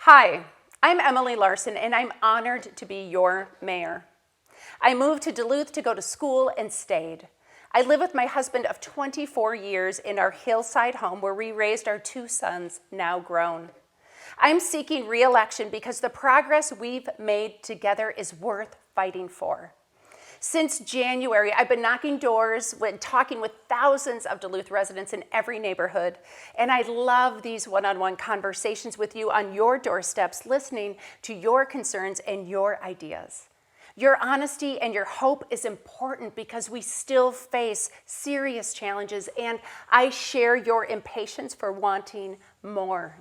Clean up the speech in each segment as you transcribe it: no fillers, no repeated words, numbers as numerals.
Hi, I'm Emily Larson, and I'm honored to be your mayor. I moved to Duluth to go to school and stayed. I live with my husband of 24 years in our hillside home where we raised our two sons, now grown. I'm seeking re-election because the progress we've made together is worth fighting for. Since January, I've been knocking doors and talking with thousands of Duluth residents in every neighborhood, and I love these one-on-one conversations with you on your doorsteps, listening to your concerns and your ideas. Your honesty and your hope is important because we still face serious challenges, and I share your impatience for wanting more.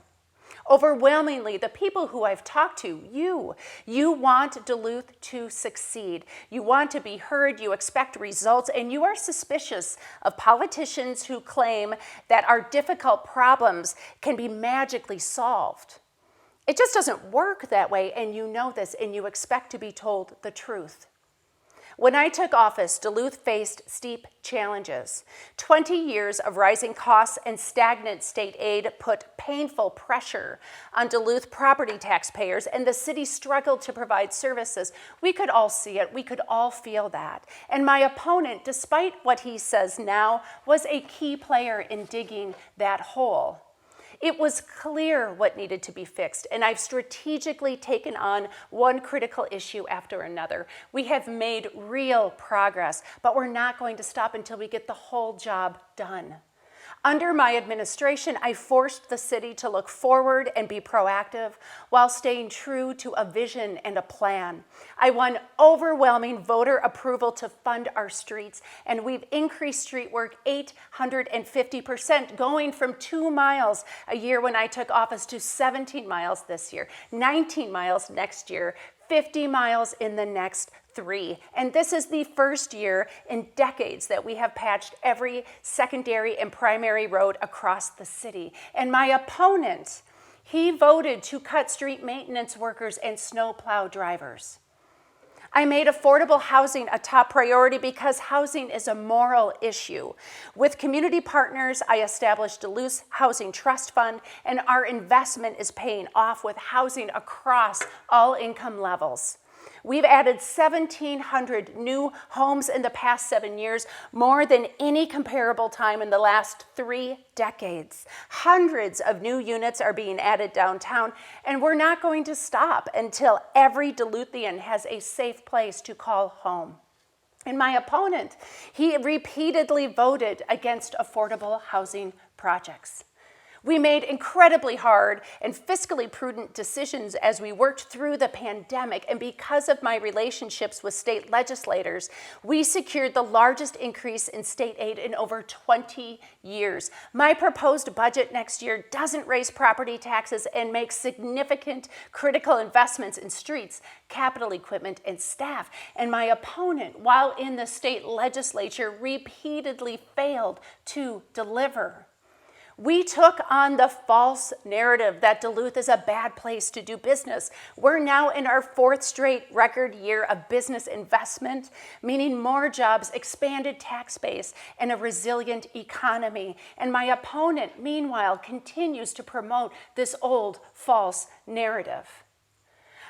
Overwhelmingly, the people who I've talked to, you want Duluth to succeed. You want to be heard, you expect results, and you are suspicious of politicians who claim that our difficult problems can be magically solved. It just doesn't work that way, and you know this, and you expect to be told the truth. When I took office, Duluth faced steep challenges. 20 years of rising costs and stagnant state aid put painful pressure on Duluth property taxpayers, and the city struggled to provide services. We could all see it. We could all feel that. And my opponent, despite what he says now, was a key player in digging that hole. It was clear what needed to be fixed, and I've strategically taken on one critical issue after another. We have made real progress, but we're not going to stop until we get the whole job done. Under my administration, I forced the city to look forward and be proactive while staying true to a vision and a plan. I won overwhelming voter approval to fund our streets, and we've increased street work 850%, going from 2 miles a year when I took office to 17 miles this year, 19 miles next year, 50 miles in the next 3. And this is the first year in decades that we have patched every secondary and primary road across the city. And my opponent, he voted to cut street maintenance workers and snowplow drivers. I made affordable housing a top priority because housing is a moral issue. With community partners, I established Duluth's Housing Trust Fund, and our investment is paying off with housing across all income levels. We've added 1,700 new homes in the past 7 years, more than any comparable time in the last 3 decades. Hundreds of new units are being added downtown, and we're not going to stop until every Duluthian has a safe place to call home. And my opponent, he repeatedly voted against affordable housing projects. We made incredibly hard and fiscally prudent decisions as we worked through the pandemic, and because of my relationships with state legislators, we secured the largest increase in state aid in over 20 years. My proposed budget next year doesn't raise property taxes and makes significant critical investments in streets, capital equipment, and staff. And my opponent, while in the state legislature, repeatedly failed to deliver. We took on the false narrative that Duluth is a bad place to do business. We're now in our 4th straight record year of business investment, meaning more jobs, expanded tax base, and a resilient economy. And my opponent, meanwhile, continues to promote this old false narrative.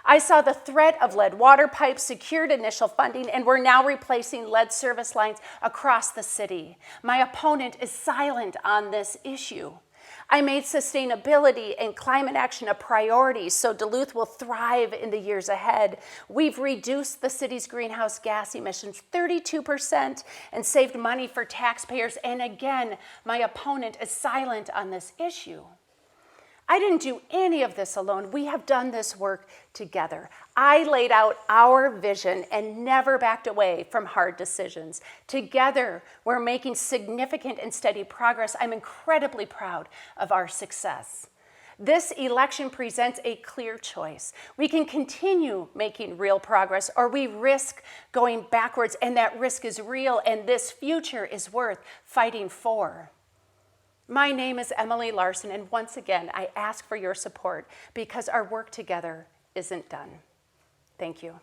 I saw the threat of lead water pipes, secured initial funding, and we're now replacing lead service lines across the city. My opponent is silent on this issue. I made sustainability and climate action a priority so Duluth will thrive in the years ahead. We've reduced the city's greenhouse gas emissions 32% and saved money for taxpayers. And again, my opponent is silent on this issue. I didn't do any of this alone. We have done this work together. I laid out our vision and never backed away from hard decisions. Together, we're making significant and steady progress. I'm incredibly proud of our success. This election presents a clear choice. We can continue making real progress, or we risk going backwards, and that risk is real, and this future is worth fighting for. My name is Emily Larson, and once again, I ask for your support because our work together isn't done. Thank you.